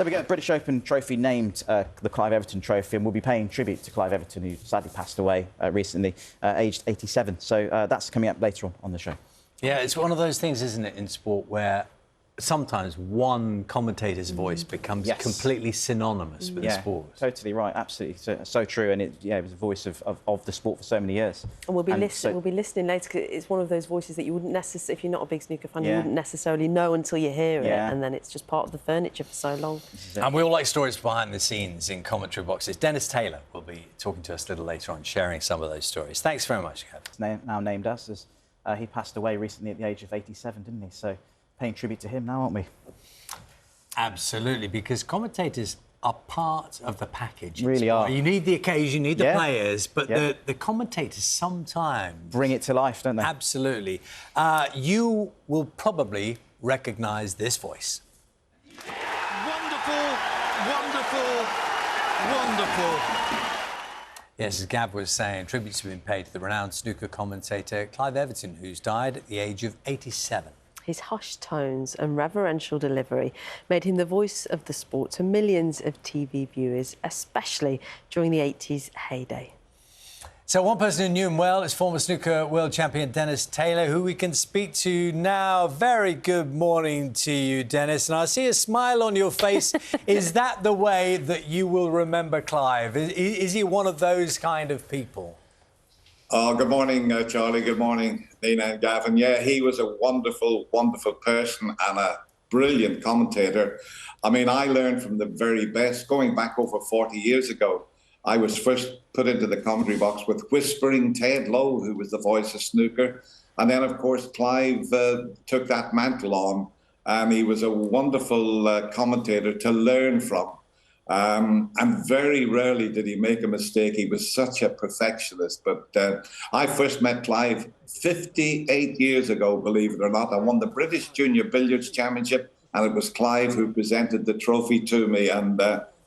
So we get a British Open trophy named the Clive Everton Trophy, and we'll be paying tribute to Clive Everton, who sadly passed away recently, aged 87. So that's coming up later on the show. Yeah, it's one of those things, isn't it, in sport where sometimes one commentator's voice becomes completely synonymous with the sport. Totally right, absolutely, so true, and it was the voice of the sport for so many years. And we'll be listening later, because it's one of those voices that you wouldn't necessarily, if you're not a big snooker fan, you wouldn't necessarily know until you hear it, and then it's just part of the furniture for so long. And we all like stories behind the scenes in commentary boxes. Dennis Taylor will be talking to us a little later on, sharing some of those stories. Thanks very much, Kev. It's now named us, as he passed away recently at the age of 87, didn't he? So paying tribute to him now, aren't we? Absolutely, because commentators are part of the package. Really are. You need the occasion, you need the players, but the commentators sometimes bring it to life, don't they? Absolutely. You will probably recognise this voice. Wonderful, wonderful, wonderful. Yes, as Gav was saying, tributes have been paid to the renowned snooker commentator Clive Everton, who's died at the age of 87. His hushed tones and reverential delivery made him the voice of the sport to millions of TV viewers, especially during the 80s heyday. So one person who knew him well is former snooker world champion Dennis Taylor, who we can speak to now. Very good morning to you, Dennis. And I see a smile on your face. Is that the way that you will remember Clive? Is he one of those kind of people? Oh, good morning, Charlie. Good morning, Nina and Gavin. Yeah, he was a wonderful, wonderful person and a brilliant commentator. I mean, I learned from the very best. Going back over 40 years ago, I was first put into the commentary box with whispering Ted Lowe, who was the voice of snooker. And then, of course, Clive took that mantle on, and he was a wonderful commentator to learn from. And very rarely did he make a mistake. He was such a perfectionist. But I first met Clive 58 years ago, believe it or not. I won the British Junior Billiards Championship, and it was Clive who presented the trophy to me. And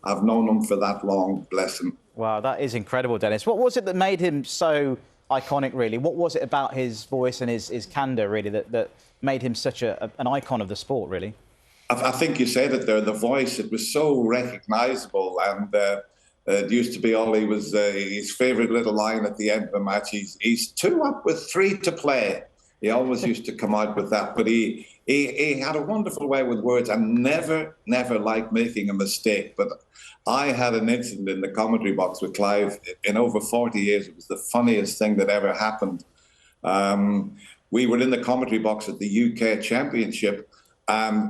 I've known him for that long, bless him. Wow, that is incredible, Dennis. What was it that made him so iconic, really? What was it about his voice and his candour, really, that made him such an icon of the sport, really? I think you said it there, the voice. It was so recognisable, and it used to be his favourite little line at the end of a match. He's 2 up with 3 to play. He always used to come out with that, but he had a wonderful way with words and never liked making a mistake. But I had an incident in the commentary box with Clive in over 40 years. It was the funniest thing that ever happened. We were in the commentary box at the UK Championship.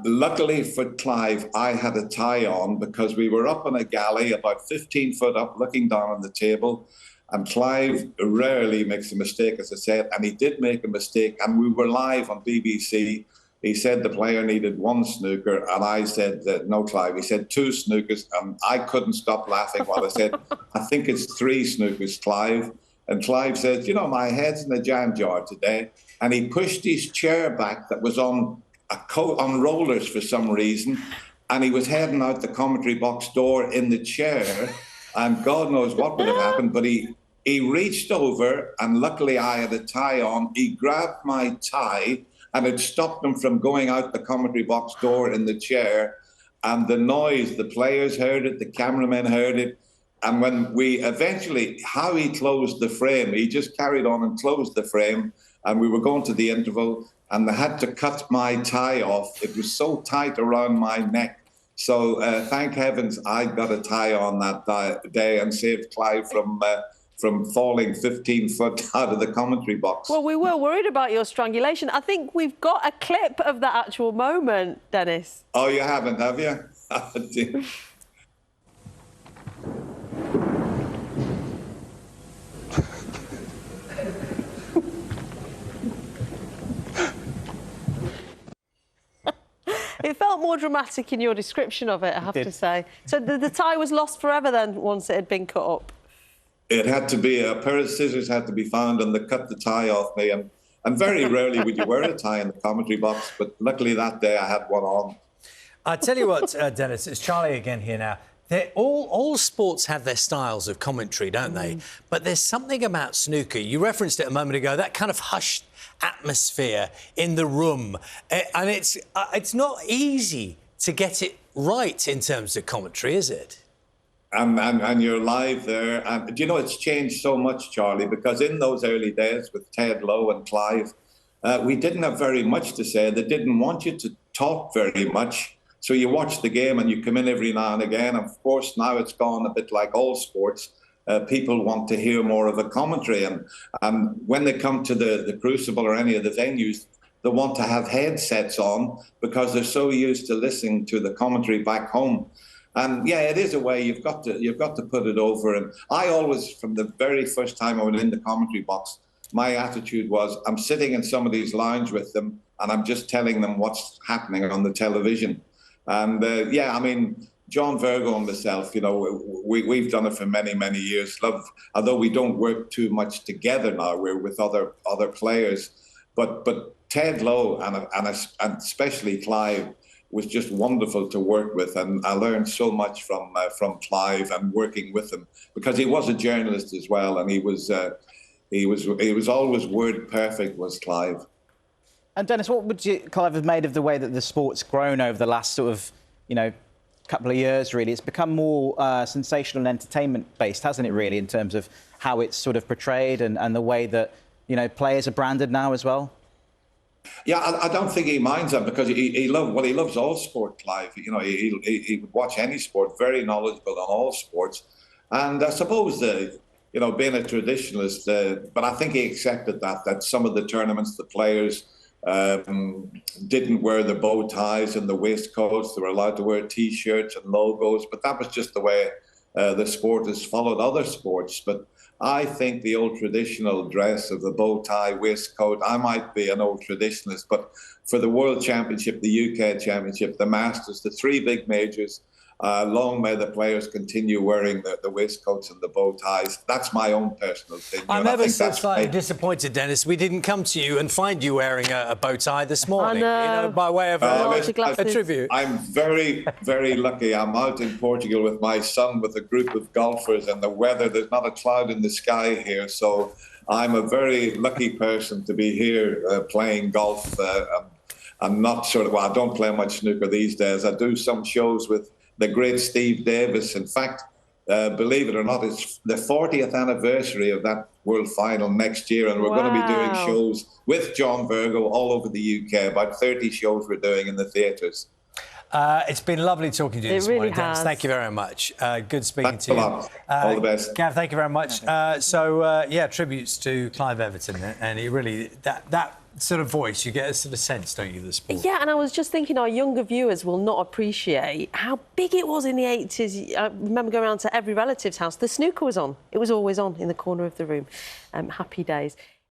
Luckily for Clive, I had a tie on because we were up on a galley about 15 foot up, looking down on the table. And Clive rarely makes a mistake, as I said, and he did make a mistake. And we were live on BBC. He said the player needed 1 snooker, and I said, no, Clive. He said 2 snookers, and I couldn't stop laughing while I said, I think it's 3 snookers, Clive. And Clive said, you know, my head's in a jam jar today. And he pushed his chair back that was on rollers for some reason, and he was heading out the commentary box door in the chair, and God knows what would have happened, but he reached over, and luckily I had a tie on. He grabbed my tie, and it stopped him from going out the commentary box door in the chair. And the noise, the players heard it, the cameramen heard it, and when we eventually, how he closed the frame, he just carried on and closed the frame, and we were going to the interval, and they had to cut my tie off. It was so tight around my neck. So thank heavens I got a tie on that day and saved Clive from falling 15 foot out of the commentary box. Well, we were worried about your strangulation. I think we've got a clip of that actual moment, Dennis. Oh, you haven't, have you? It felt more dramatic in your description of it, I have to say. So the tie was lost forever then, once it had been cut up? It had to be, a pair of scissors had to be found, and they cut the tie off me. And very rarely would you wear a tie in the commentary box, but luckily that day I had one on. I tell you what, Dennis, it's Charlie again here now. All sports have their styles of commentary, don't they? But there's something about snooker. You referenced it a moment ago, that kind of hushed atmosphere in the room. And it's not easy to get it right in terms of commentary, is it? And you're live there. And do you know, it's changed so much, Charlie, because in those early days with Ted Lowe and Clive, we didn't have very much to say. They didn't want you to talk very much. So you watch the game and you come in every now and again. Of course, now it's gone a bit like all sports. People want to hear more of a commentary. And when they come to the Crucible or any of the venues, they want to have headsets on because they're so used to listening to the commentary back home. And yeah, it is a way you've got to put it over. And I always, from the very first time I went in the commentary box, my attitude was I'm sitting in somebody's lounge with them and I'm just telling them what's happening on the television. And yeah, I mean, John Virgo and myself, you know, we've done it for many, many years. Although we don't work too much together now, we're with other players. But Ted Lowe and especially Clive was just wonderful to work with, and I learned so much from Clive and working with him because he was a journalist as well, and he was always word perfect, was Clive. And Dennis, what would Clive have made of the way that the sport's grown over the last sort of, you know, couple of years? Really, it's become more sensational and entertainment based, hasn't it? Really, in terms of how it's sort of portrayed and the way that, you know, players are branded now as well. Yeah, I don't think he minds that because he loves all sport, Clive. You know, he would watch any sport, very knowledgeable on all sports. And I suppose, you know, being a traditionalist, but I think he accepted that some of the tournaments, the players didn't wear the bow ties and the waistcoats. They were allowed to wear T-shirts and logos, but that was just the way the sport has followed other sports. But I think the old traditional dress of the bow tie, waistcoat, I might be an old traditionalist, but for the World Championship, the UK Championship, the Masters, the three big majors, long may the players continue wearing the waistcoats and the bow ties. That's my own personal opinion. I'm ever so slightly disappointed, Dennis. We didn't come to you and find you wearing a bow tie this morning, you know, by way of a tribute. I'm very, very lucky. I'm out in Portugal with my son with a group of golfers, and the weather, there's not a cloud in the sky here. So I'm a very lucky person to be here playing golf. I'm not sort of, well, I don't play much snooker these days. I do some shows with the great Steve Davis. In fact, believe it or not, it's the 40th anniversary of that World Final next year, and we're going to be doing shows with John Virgo all over the UK. About 30 shows we're doing in the theatres. It's been lovely talking to you this morning, Dennis. Thank you very much. Good speaking to you. Thanks a lot. All the best. Gav, thank you very much. Yeah, tributes to Clive Everton, and he really, that sort of voice, you get a sort of sense, don't you, of the sport? Yeah, and I was just thinking our younger viewers will not appreciate how big it was in the 80s. I remember going around to every relative's house. The snooker was on. It was always on in the corner of the room. Happy days.